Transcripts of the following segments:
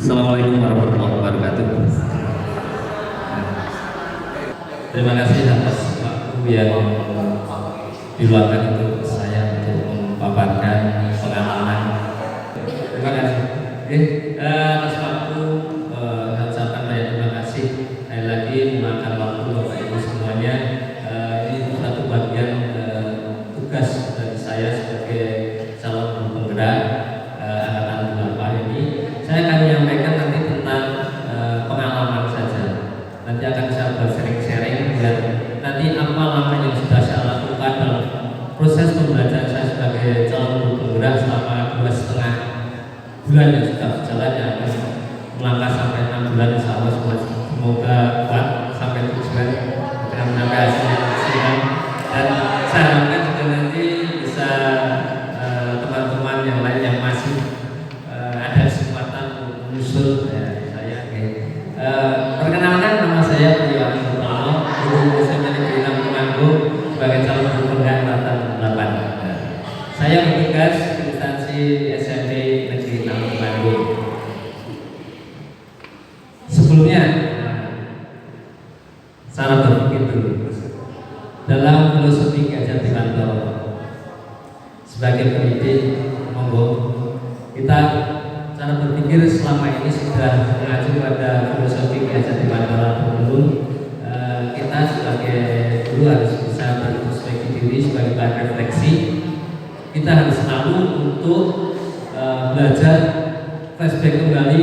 Assalamualaikum warahmatullahi wabarakatuh. Terima kasih atas waktu yang diluangkan untuk saya untuk memaparkan pengalaman. Terima kasih. Atas waktu saya ucapkan banyak terima kasih. Sekali lagi memakan waktu Bapak Ibu semuanya. Ini satu bagian tugas dari saya sebagai calon penggerak angkatan 8 ini. Saya akan menyampaikan nanti tentang pengalaman saja. Nanti akan saya sharing-sharing dan nanti apa langkah yang sudah saya lakukan dalam proses pembelajaran saya sebagai calon penggerak selama 2,5 bulan yang sudah berjalan, yang akan melangkah sampai 6 bulan insya Allah. Semoga kuat sampai tujuan dengan mencapai hasil yang maksimal, dan saya harapkan juga nanti bisa teman-teman yang lain yang masih ada kesempatan untuk menyusul saya. Perkenalkan, nama saya Priyo Agus Utama, guru SMP Negeri 6 Temanggung sebagai calon guru penggerak angkatan 8. Saya bertugas di instansi SMP Negeri 6 Temanggung. Sebelumnya, cara berpikir dulu. Dalam filosofi Ki Hajar Dewantara sebagai pendidik, monggo kita cara berpikir selama ini sudah mengacu pada filosofi Ki Hajar Dewantara atau belum. Kita sebagai guru harus bisa berintrospeksi diri sebagai bahan refleksi. Kita harus selalu untuk belajar flashback kembali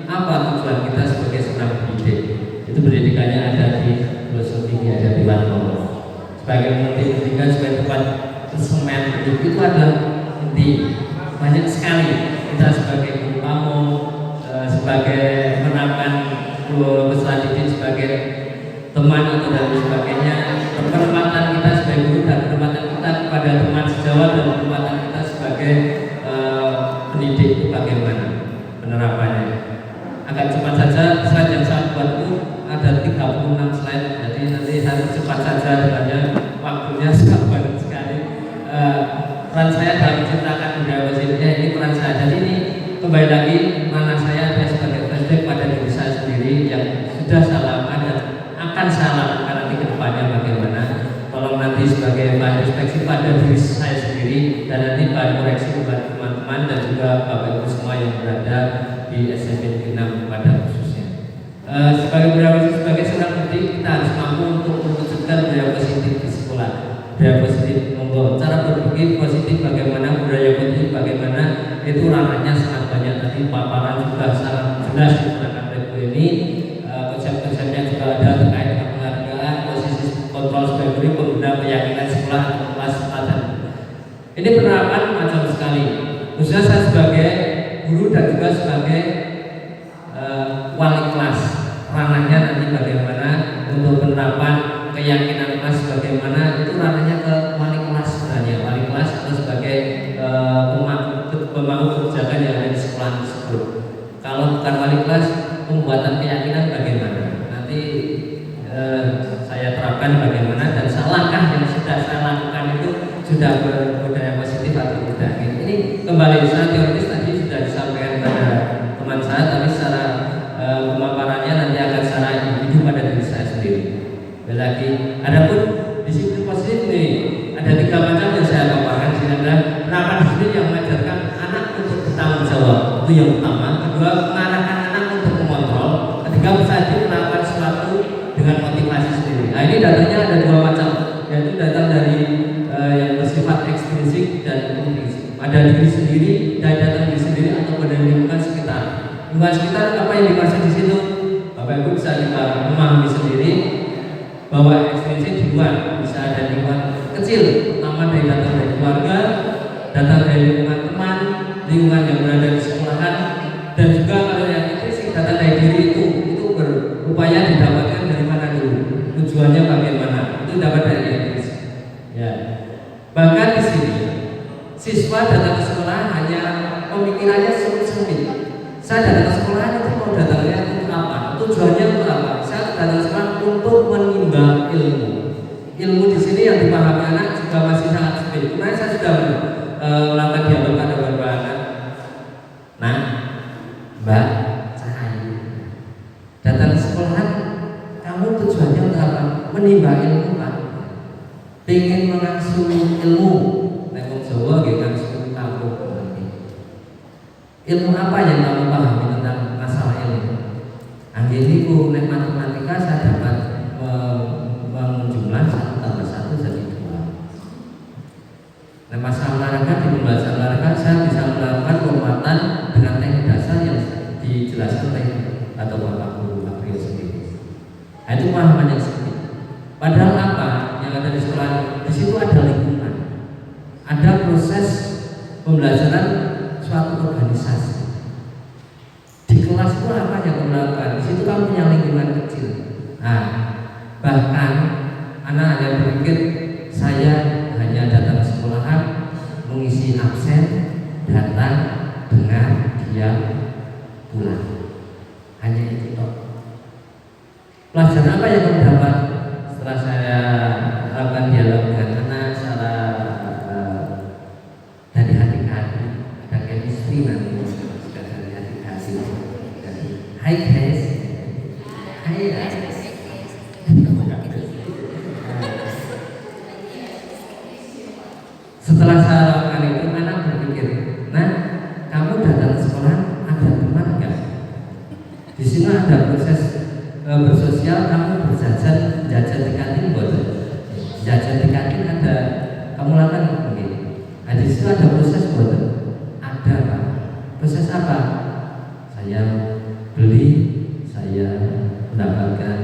apa tujuan kita sebagai seorang pendidik. Itu pendidikannya ada di filosofi Ki Hajar Dewantara. Sebagai pendidikan sebagai tempat kesemen hidup itu adalah inti. Banyak sekali kita sebagai guru kamu, sebagai menerapkan pesan didik sebagai teman atau dan sebagainya. Penempatan kita sebagai guru dan penempatan kita kepada teman sejawat dan penempatan kita sebagai pendidik itu bagaimana penerapannya. Agak cepat saja, slide yang saya buat itu ada 36 slide, jadi nanti saya cepat saja sebenarnya waktunya sangat banyak sekali. Peran saya dalam menciptakan budaya positif, ini peran saya. Jadi ini kembali lagi mana saya sebagai flashback pada diri saya sendiri yang sudah saya lakukan dan akan saya lakukan nanti ke depannya bagaimana. Tolong nanti sebagai bahan refleksi pada diri saya sendiri dan nanti bahan koreksi buat teman-teman dan juga Bapak Ibu semua yang berada di SMP Negeri 6 pada khususnya. Sebagai budaya positif, sebagai seorang pendidik, kita harus mampu untuk mewujudkan budaya positif di sekolah. Budaya positif, monggo. Cara berpikir positif bagaimana, budaya positif bagaimana, itu ranahnya sangat banyak. Tadi paparan juga sangat jelas digunakan Ibu ini. Konsep-konsepnya juga ada terkait dengan penghargaan, posisi kontrol sebagai guru, pengguna keyakinan sekolah atau kelas teladan. Ini penerapan macam sekali. Khususnya saya sebagai guru dan juga sebagai wali kelas, ranahnya nanti bagaimana untuk penerapan keyakinan kelas bagaimana, itu ranahnya ke wali kelas sebenarnya, wali kelas atau sebagai pemangku kebijakan yang ada di sekolah tersebut. Kalau bukan wali kelas, pembuatan keyakinan bagaimana nanti saya terapkan bagaimana, dan langkah yang sudah saya lakukan itu sudah berbudaya positif atau tidak. Ini kembali secara teoritis tadi sudah disampaikan pada teman saya, tapi secara pemaparannya nanti akan secara individu pada diri saya sendiri. Lagi, adapun disiplin positif ini ada 3 macam yang saya paparkan. Sini ada penerapan disiplin yang mengajarkan anak untuk bertanggung jawab, itu yang utama. Kedua, mengarahkan anak untuk mengontrol. Ketiga, bisa melakukan sesuatu dengan motivasi sendiri. Nah, ini datanya ada 2 macam, yaitu datang dari yang bersifat ekstrinsik dan intrinsik. Ada diri sendiri dan datang diri sendiri atau pada lingkungan sekitar. Lingkungan sekitar apa yang dimaksud di situ? Bapak Ibu bisa kita memahami sendiri bahwa ekstrinsik di luar bisa ada lingkungan kecil, pertama dari datang dari keluarga, datang dari lingkungan teman, lingkungan yang berada di sekolahan, dan juga kalau yang intrinsik datang dari diri itu berupaya didapatkan dari mana dulu, tujuannya bagaimana, itu dapat dari intrinsik. Ya. Bahkan di sini siswa datang ke sekolah hanya pemikirannya sempit. Saya datang ke sekolah itu mau datangnya untuk apa? Tujuannya untuk apa? Saya datang ke sekolah untuk menimba ilmu. Ilmu di sini yang dipahami anak juga masih sangat sempit. Kemarin saya sudah melakukan dialog pada beberapa anak. Nah, Mbak, Datang ke sekolahan, kamu tujuannya untuk apa? Menimba ilmu Pak. Pengen mengasuh ilmu. Nek Jawa nggih ngasuh kamu. Ilmu apa yang kamu pahami tentang masalah ilmu? Anggih niku nek matematika saya dapat menjumlah 1 tambah 1 jadi 2. Nek masalah olahraga di pembelajaran olahraga saya bisa melakukan penguatan dengan teknik dasar yang dijelaskan oleh atau Bapak Guru April sendiri. Nah, itu pemahaman yang sedikit. Padahal apa yang ada di sekolah? Di situ ada lingkungan, ada proses pembelajaran suatu organisasi. Di kelas itu apa yang kamu lakukan? Di situ kamu punya lingkungan kecil. Nah, bahkan anak hanya berpikir saya hanya datang ke sekolahan, mengisi absen, datang, dengar, diam, pulang. Hanya itu toh. Pelajaran apa yang kamu dapat setelah saya lakukan dialog dengan anak secara dari hati ke hati, ada chemistry nanti dari hati ke hati. Hai guys, hai guys. Setelah saya lakukan itu, anak berpikir, nah kamu datang ke sekolah ada teman enggak? Di sini ada proses bersosial, kamu berjajan di kantin boten. Jajan di kantin ada, kamu lakukan mungkin. Nah, di situ ada proses boten. Ada Pak. Proses apa? Saya beli, saya mendapatkan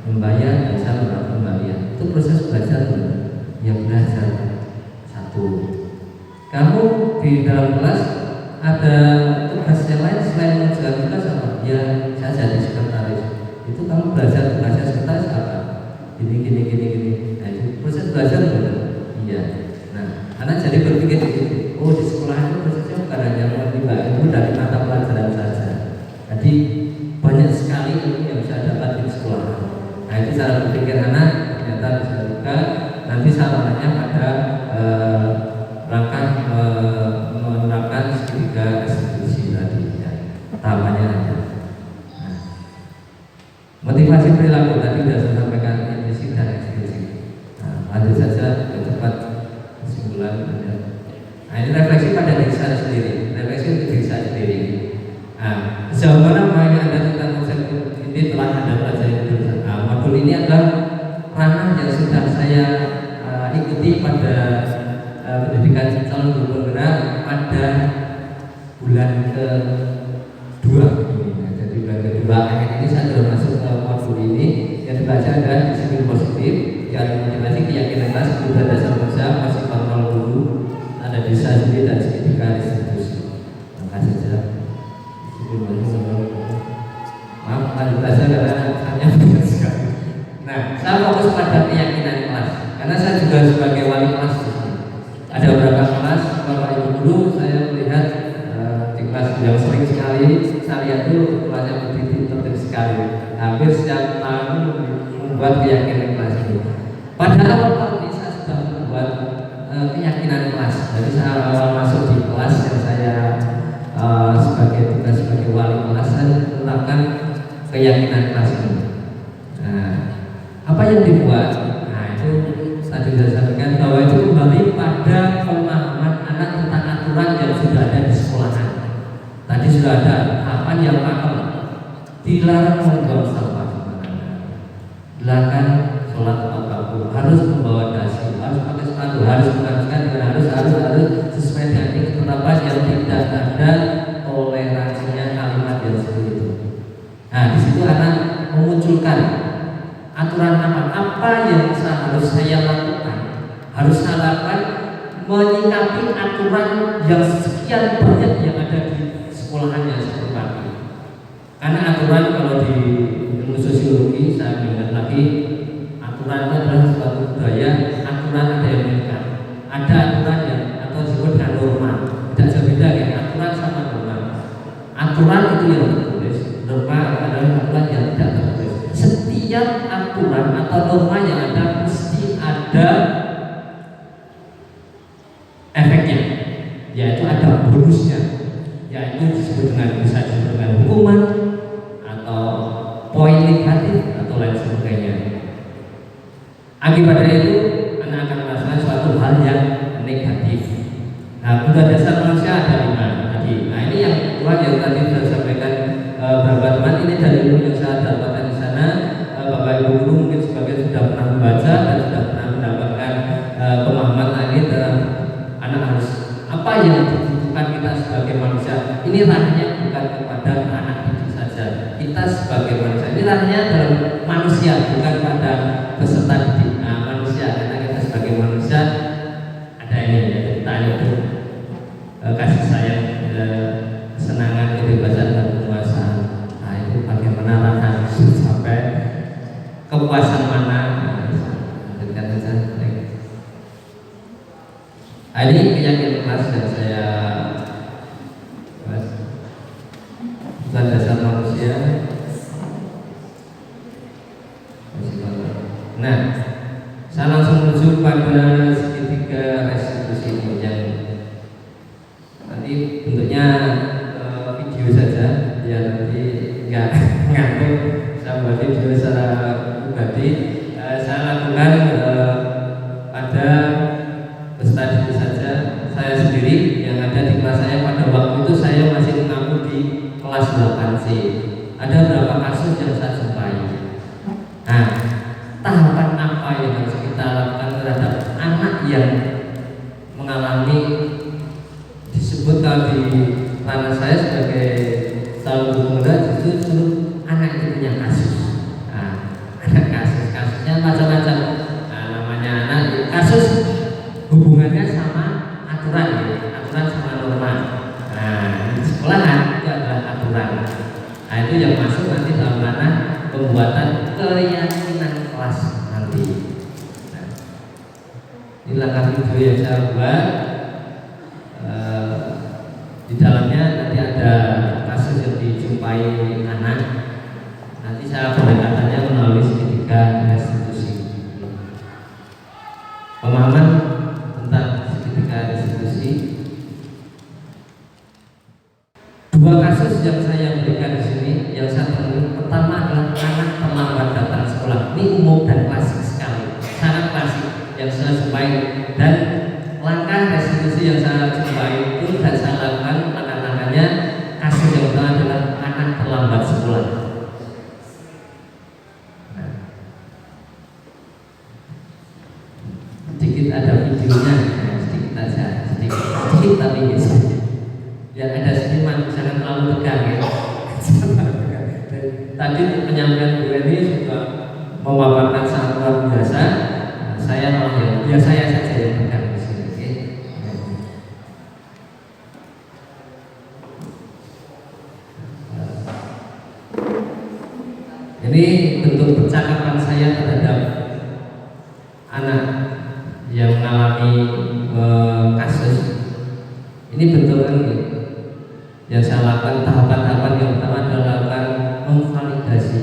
membayar, dan saya mendapatkan pembayaran. Itu proses belajar yang belajar. Satu. Kamu di dalam kelas ada tugas yang lain selain mengerjakan tugas apa? Ya, saya jadi sekretaris. Itu kamu belajar tugasnya sekretaris apa? Gini. Nah, itu proses belajar benar. Iya. Nah, anak jadi berpikir gitu. Oh, di sekolah itu prosesnya bukan hanya menimba ilmu dari mata pelajaran saja. Jadi banyak sekali ilmu yang bisa dapat di sekolah. Nah, itu cara berpikir anak ternyata bisa juga. Nanti sarannya pada rangka menerapkan segitiga eksekusi tadi ya. Tahapannya ada. Nah, motivasi perilaku tadi sudah saya sampaikan implisif dan eksplisit. Nah, lanjut saja ke tempat kesimpulan. Nah, ini refleksi pada diri saya sendiri, refleksi untuk diri saya sendiri. Nah, sejauh mana pemahaman Anda tentang konsep ini telah Anda pelajari dulu. Nah, modul ini adalah ranah yang sudah saya ikuti pada pendidikan calon guru penggerak pada bulan ke-2 ini. Nah, jadi bulan ke-2 akhir ini saya sudah masuk ke modul ini yang dibaca adalah disiplin positif, yang motivasi, keyakinan kelas, kebutuhan dasar manusia, masih kontrol dulu, ada desa sendiri dan segitiga restitusi. Terima kasih saja. Maaf, lanjut saja karena hanya banyak sekali. Nah, saya fokus pada keyakinan kelas karena saya juga sebagai wali kelas. Ada beberapa kelas, Bapak Ibu guru, saya melihat di kelas yang sering sekali saya lihat itu kelasnya berdiri tertib sekali. Hampir setiap tahun membuat keyakinan kelas itu. Pada awal tahun ini saya sudah membuat keyakinan kelas. Jadi saya awal masuk di kelas yang saya sebagai tugas sebagai wali kelas, saya melakukan keyakinan kelas ini. Nah, apa yang dibuat? Nah, itu tadi saya sampaikan bahwa itu kembali pada pemahaman anak tentang aturan yang sudah ada di sekolahan. Tadi sudah ada tahapan yang paham. Dilarang membuang sampah sembarangan. Dilarang sholat tepat waktu. Harus membawa dasi. Harus pakai sepatu. Harus mengharuskan dengan harus sesuai dengan ketetapan yang tidak ada toleransinya kalimat yang seperti itu. Nah, di situ anak memunculkan aturan apa yang harus saya lakukan, harus saya lakukan menyikapi aturan yang sekian banyak yang ada di sekolahan yang seperti ini. Karena aturan kalau di ilmu sosiologi saya ingat lagi, aturan itu adalah suatu budaya. Aturan ada yang mengikat, ada aturan yang atau disebut dengan norma. Tidak jauh beda ya, aturan sama norma. Aturan itu yang tertulis, norma adalah aturan yang tidak tertulis. Setiap aturan atau norma yang ada mesti ada efeknya, yaitu ada bonusnya, yaitu disebut dengan bisa disebut dengan hukuman atau poin negatif atau lain sebagainya. Akibatnya itu anak akan merasakan suatu hal yang negatif. Nah, guna dasar manusia ada 5 tadi. Nah, ini yang kedua yang tadi sudah disampaikan beberapa teman. Ini dari ilmu yang saya dapatkan di sana. Bapak Ibu guru mungkin sebagian sudah pernah membaca dan sudah pernah mendapatkan pemahaman lagi dalam anak harus apa yang dibutuhkan kita sebagai manusia. Ini ranahnya bukan kepada anak itu saja. Kita sebagai manusia ini ranahnya dalam manusia, bukan pada peserta didik. Nah, manusia, karena kita sebagai manusia ada ini ya, kita itu kasih sayang, kesenangan, kebebasan dan kekuasaan. Nah, itu bagaimana ranah sampai kepuasan mana? Lanjutkan saja. Ini keyakinan kelas yang saya bahas. Bukan dasar manusia. Nah, saya langsung menuju pada segitiga restitusi ini yang nanti bentuknya video saja, ya nanti nggak ngantuk. Saya buat video secara pribadi. Saya lakukan pada peserta didik saja, saya sendiri yang ada di kelas saya. Pada waktu itu saya masih mengaku di kelas 8C. Ada beberapa kasus yang saya jumpai. Nah, tahapan apa yang harus kita lakukan terhadap anak yang mengalami, disebut kalau di ranah saya sebagai calon guru muda, justru anak itu punya kasus. Nah, ada kasusnya macam-macam. Nah, namanya anak kasus hubungannya sama aturan, ya, aturan sama norma. Nah, di sekolahan itu adalah aturan. Nah, itu yang masuk nanti dalam ranah pembuatan keyakinan kelas nanti. Nah, ini langkah video yang saya buat. Di dalamnya nanti ada kasus yang dijumpai anak. Nanti saya pendekatannya melalui segitiga restitusi. Pemahaman tentang segitiga restitusi. 2 kasus yang saya berikan di sini, yang saya temui pertama adalah anak terlambat datang sekolah. Ini umum dan klasik sekali, sangat klasik yang saya jumpai. Dan langkah restitusi yang saya jumpai itu dan saya lakukan langkah-langkahnya, kasus yang pertama adalah anak terlambat sekolah. Nah, sedikit ada videonya, sedikit aja, sedikit tapi biasanya. Ya ada seniman, jangan terlalu tegang ya. Tadi penyampaian gue ini juga memaparkan sangat luar biasa. Saya malah ya biasa saja yang tegang di sini. Okay? Ini bentuk percakapan saya terhadap anak yang mengalami kasus. Ini bentuknya yang saya lakukan. Tahapan-tahapan yang pertama adalah lakukan memvalidasi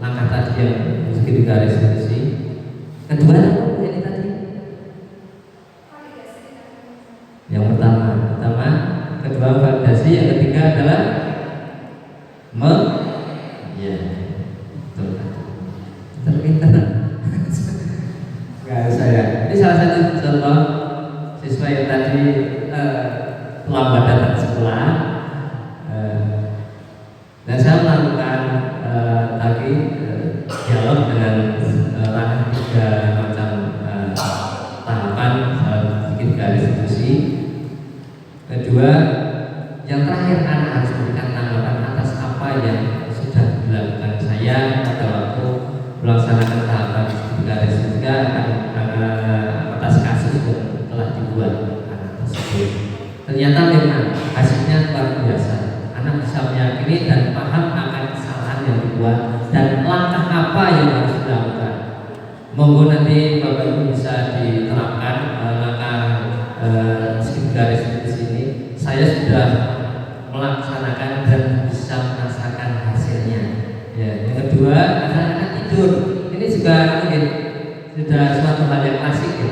langkah tadi yang segitiga restitusi. Kedua ini tadi yang pertama, kedua validasi. Yang ketiga adalah terpintar. Nggak saya. Ini salah satu contoh siswa yang tadi terlambat datang sekolah. Dan saya melakukan tadi dialog dengan ranah 3 macam tahapan, sedikit restitusi. Kedua, yang terakhir anak harus memberikan tanggapan atas apa yang sudah dilakukan saya pada waktu melaksanakan tahapan sedikit restitusi atas kasus yang telah dibuat anak tersebut. Ternyata memang hasilnya luar biasa. Anak bisa meyakini dan paham akan kesalahan yang dibuat dan langkah apa yang harus dilakukan. Monggo nanti Bapak Ibu bisa diterapkan langkah segitiga restitusi ini. Saya sudah melaksanakan dan bisa merasakan hasilnya. Ya, yang kedua, anak-anak tidur. Ini juga mungkin sudah suatu hal yang klasik ya.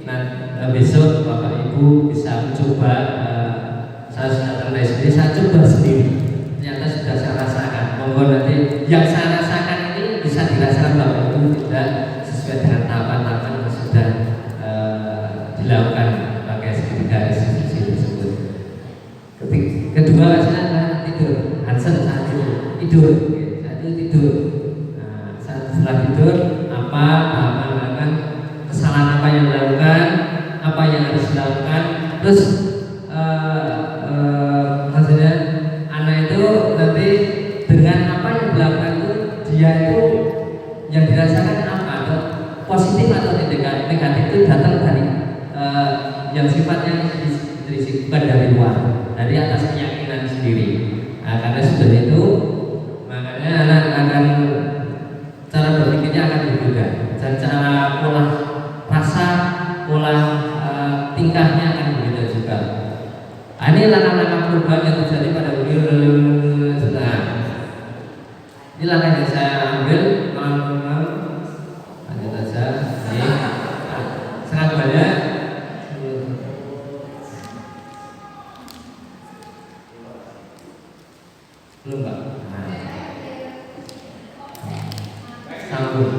Nah, besok Bapak Ibu bisa mencoba. Saya sudah tanda sendiri, saya coba sendiri. Ternyata sudah saya rasakan. Monggo mohon nanti yang saya rasakan ini bisa dirasakan Bapak Ibu tidak sesuai dengan tahapan-tahapan yang sudah dilakukan pakai segitiga institusi tersebut. Kedua adalah tidur. Hansen saat tidur. Saat itu tidur. Nah, setelah tidur apa tahapan kesalahan apa yang dilakukan, apa yang harus dilakukan, terus maksudnya anak itu nanti dengan apa yang dilakukan itu dia itu yang dirasakan apa, atau positif atau negatif itu datang dari yang sifatnya intrinsik, bukan dari luar, dari atas keyakinan sendiri. Nah, karena sudah itu makanya anak akan cara berpikirnya akan berbeda, dan cara pola rasa, pola tingkahnya akan berbeda juga. Ini langkah-langkah perubahan yang terjadi pada beliau. Ini langkah yang saya ambil. Lanjut saja. Ini sangat banyak. Belum Pak. Sambung.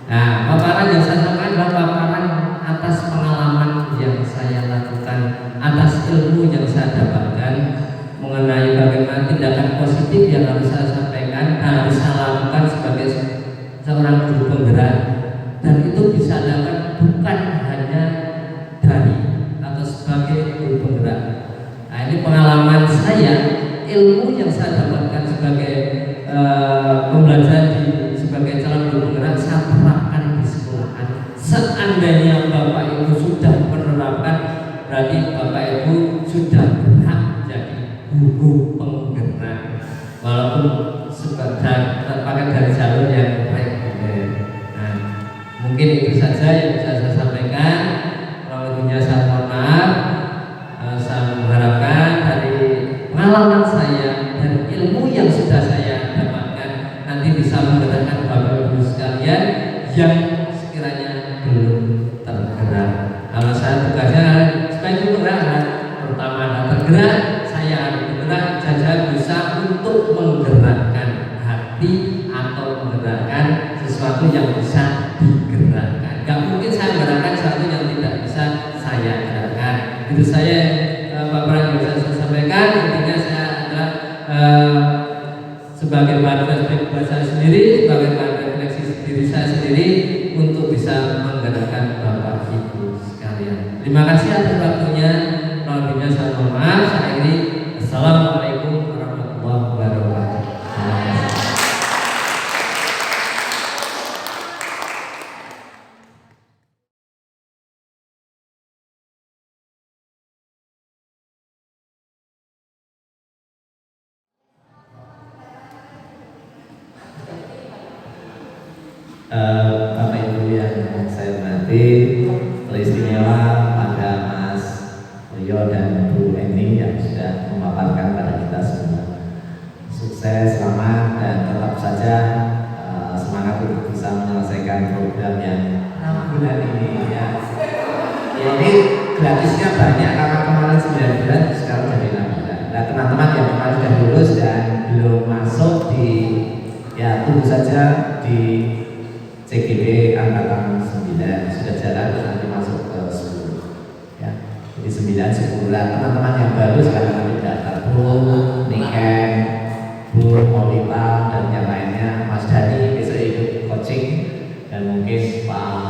Nah, paparan yang saya sampaikan adalah paparan atas pengalaman yang saya lakukan, atas ilmu yang saya dapatkan mengenai bagaimana tindakan positif yang harus saya sampaikan, harus saya lakukan sebagai seorang guru penggerak, dan itu bisa dilakukan bukan hanya dari atau sebagai guru penggerak. Nah, ini pengalaman saya, ilmu yang saya dapatkan sebagai pembelajaran sebagai calon guru penggerak, saya terapkan di sekolahan. Seandainya Bapak Ibu sudah menerapkan, berarti Bapak Ibu sudah berhak menjadi guru penggerak, walaupun sebagai terpakai dari jalur yang baik. Nah, mungkin itu saja yang bisa saya sampaikan. Kalau lebihnya saya mohon maaf. Saya mengharapkan dari pengalaman saya dan ilmu yang sudah saya dapatkan nanti bisa menggerakkan Bapak Ibu sekalian yang sekiranya belum tergerak. Kalau saya tugasnya sebagai penggerak, pertama adalah tergerak, saya harus bergerak saja bisa untuk menggerakkan hati atau menggerakkan sesuatu yang bisa digerakkan. Gak mungkin saya menggerakkan sesuatu yang tidak bisa saya gerakkan. Itu saya Bapak yang bisa saya sampaikan. Intinya saya adalah sebagai bahan flashback buat saya sendiri, sebagai bahan refleksi diri saya sendiri untuk bisa menggerakkan Bapak Ibu sekalian. Terima kasih atas waktunya. Lebihnya saya mohon maaf. Saya akhiri. Assalamualaikum warahmatullahi wabarakatuh. Bapak Ibu yang saya hormati, teristimewa pada Mas Rio dan Bu Eni yang sudah memaparkan pada kita semua. Sukses, selamat, dan tetap saja semangat untuk bisa menyelesaikan program yang 6 bulan ini ya. Ini gratisnya banyak karena kemarin 9 bulan, sekarang jadi 6 bulan. Nah, teman-teman yang kemarin sudah lulus dan belum masuk di, ya tunggu saja di CGB angkatan 9 sudah jalan, nanti masuk ke 10 ya. Jadi 9, 10 bulan. Teman-teman yang baru sekarang kami daftar, Bu Niken, Bu Molita, dan yang lainnya, Mas Dani besok ikut coaching, dan mungkin Pak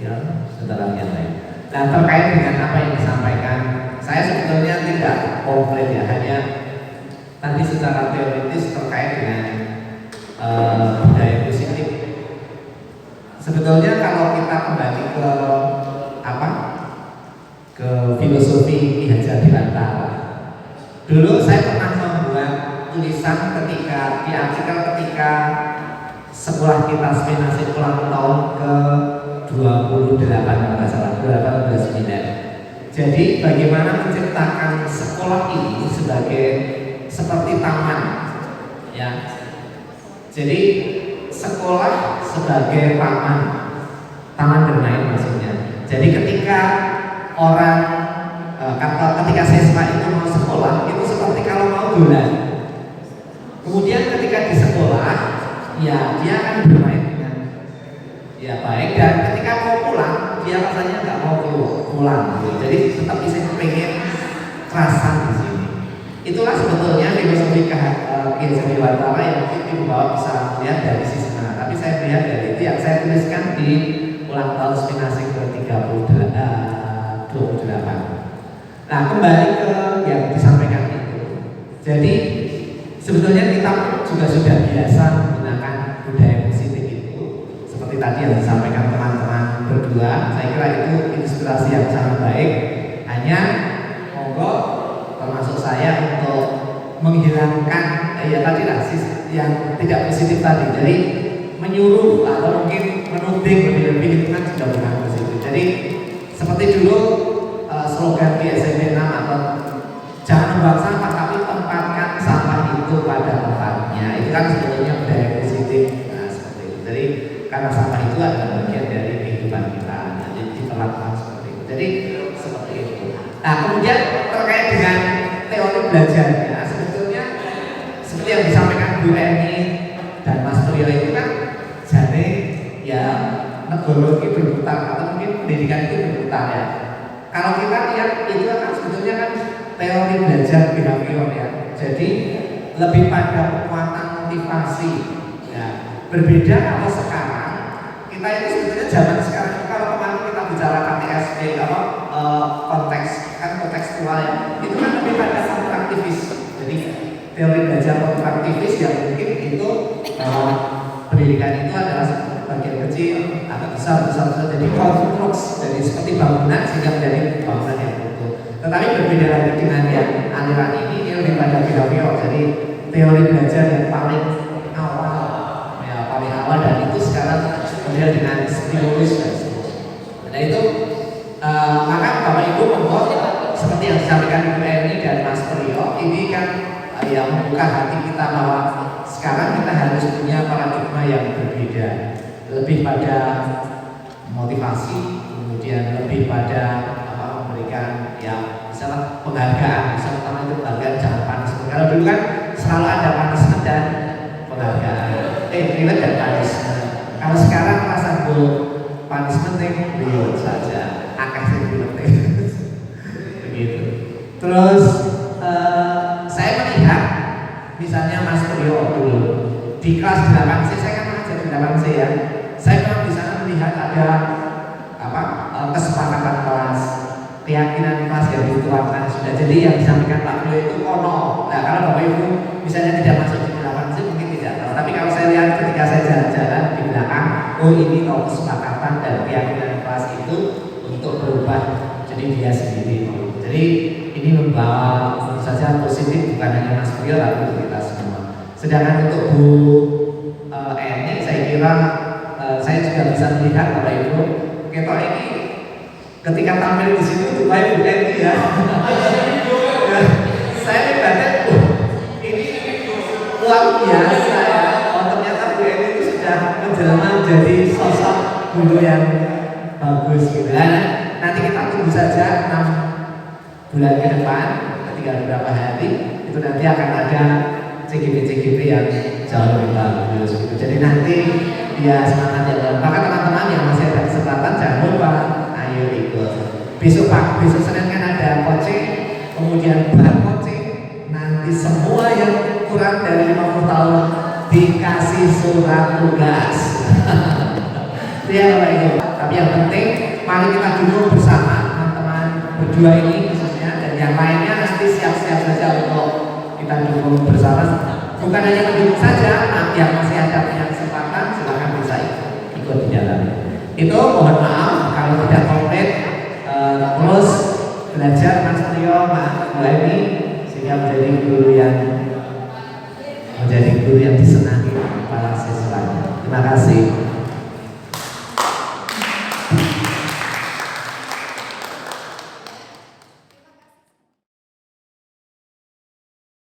ya setelah yang lain. Nah, terkait dengan apa yang disampaikan, saya sebetulnya tidak komplain ya, hanya tadi secara teoritis terkait dengan budaya positif. Sebetulnya kalau kita kembali ke apa, ke filosofi Ki Hajar Dewantara, dulu saya pernah membuat tulisan ketika di artikel ketika sekolah kita nasib ulang tahun ke 28 kalau nggak salah, 29. Jadi bagaimana menciptakan sekolah ini sebagai seperti taman ya. Jadi sekolah sebagai taman bermain maksudnya. Jadi ketika orang ketika siswa itu mau sekolah, itu seperti kalau mau bola. Kemudian ketika di sekolah, ya dia akan bermain dengan ya baik, dan ketika mau pulang dia rasanya nggak mau pulang gitu. Jadi tetap bisa pengen kerasan di sini. Itulah sebetulnya filosofi Kiai Dewantara yang mungkin bahwa bisa melihat dari sisi mana. Tapi saya melihat dari itu yang saya tuliskan di ulang tahun Spinasing ke-28. Nah, kembali ke yang disampaikan itu. Jadi sebetulnya kita juga sudah biasa menggunakan budaya positif itu. Seperti tadi yang disampaikan teman-teman berdua, saya kira itu inspirasi yang sangat baik. Hanya monggo termasuk saya untuk menghilangkan ya tadi lah yang tidak positif tadi. Jadi menyuruh atau mungkin menuding lebih-lebih itu kan sudah bukan positif. Jadi seperti dulu slogan di SMP 6 atau jangan membuang sampah tapi tempatkan sampah itu pada tempatnya. Itu kan sebetulnya budaya positif. Nah, seperti itu. Jadi karena sampah itu adalah bagian dari kehidupan kita. Jadi diperlakukan seperti itu. Jadi seperti itu. Nah, kemudian terkait dengan teori belajarnya, sebetulnya seperti yang disampaikan Bu Eni dan Mas Priyo itu kan jadi ya negara itu berputar atau mungkin pendidikan itu berputar ya. Kalau kita lihat itu kan sebetulnya kan teori belajar behavior ya. Jadi lebih pada kekuatan motivasi. Ya. Berbeda kalau sekarang kita ini sebetulnya zaman sekarang kalau kemarin kita bicara KTSP konteks kan kontekstual ya. Itu kan lebih pada konstruktivis. Jadi teori belajar konstruktivis yang mungkin itu pendidikan itu adalah bagian kecil atau besar jadi konstruksi, jadi seperti bangunan sehingga menjadi bangunan yang utuh. Tetapi berbeda lagi dengan yang aliran ini lebih pada behavior, jadi teori belajar yang paling awal dan itu sekarang kemudian dengan stimulus dan seterusnya. Nah itu maka Bapak Ibu monggo seperti yang disampaikan Bu Eni dan Mas Priyo ini kan yang membuka hati kita bahwa sekarang kita harus punya paradigma yang berbeda, lebih pada motivasi, kemudian lebih pada memberikan ya misalnya penghargaan, misalnya pertama itu penghargaan jangan panas. Kalau dulu kan selalu ada punishment dan penghargaan, reward dan punishment. Kalau sekarang rasa punishment reward saja, akeh sing begitu. Terus saya melihat misalnya Mas Priyo dulu di kelas 8C, saya kan mengajar di 8C ya. Saya memang di sana melihat ada kesepakatan kelas, keyakinan kelas yang dituangkan sudah. Jadi yang disampaikan Pak Priyo itu kono. Nah kalau Bapak Ibu misalnya tidak masuk di 8C mungkin tidak tahu. Tapi kalau saya lihat ketika saya jalan-jalan di belakang, oh ini tahu kesepakatan dan keyakinan kelas itu untuk berubah jadi dia sendiri. Jadi ini membawa saja positif bukan hanya Mas Priyo tapi untuk kita semua. Sedangkan untuk Bu Eni saya kira saya juga bisa melihat Bapak Ibu kita ini ketika tampil di situ supaya Bu Eni ya. Saya melihatnya ini luar biasa ya. Oh ternyata Bu Eni itu sudah menjelma menjadi sosok guru yang bagus gitu. Nah, nanti kita tunggu saja 6 bulan ke depan, tinggal beberapa hari itu nanti akan ada CGP yang jauh lebih bagus gitu. Jadi nanti dia semangat ya. Maka teman-teman yang masih ada kesempatan jangan lupa ayo ikut. Besok Senin kan ada coaching, kemudian bahan coaching. Nanti semua yang kurang dari 50 tahun dikasih surat tugas. Itu ya Bapak Ibu. Tapi yang penting mari kita dulu bersama teman-teman berdua ini khususnya dan yang lainnya nanti siap-siap saja untuk kita dukung bersama. Bukan hanya mendukung saja, yang masih ada punya kesempatan silakan bisa ikut di dalam. Itu mohon maaf kalau tidak komplit. Terus belajar Mas Priyo, Mas Bu Eni sehingga menjadi guru yang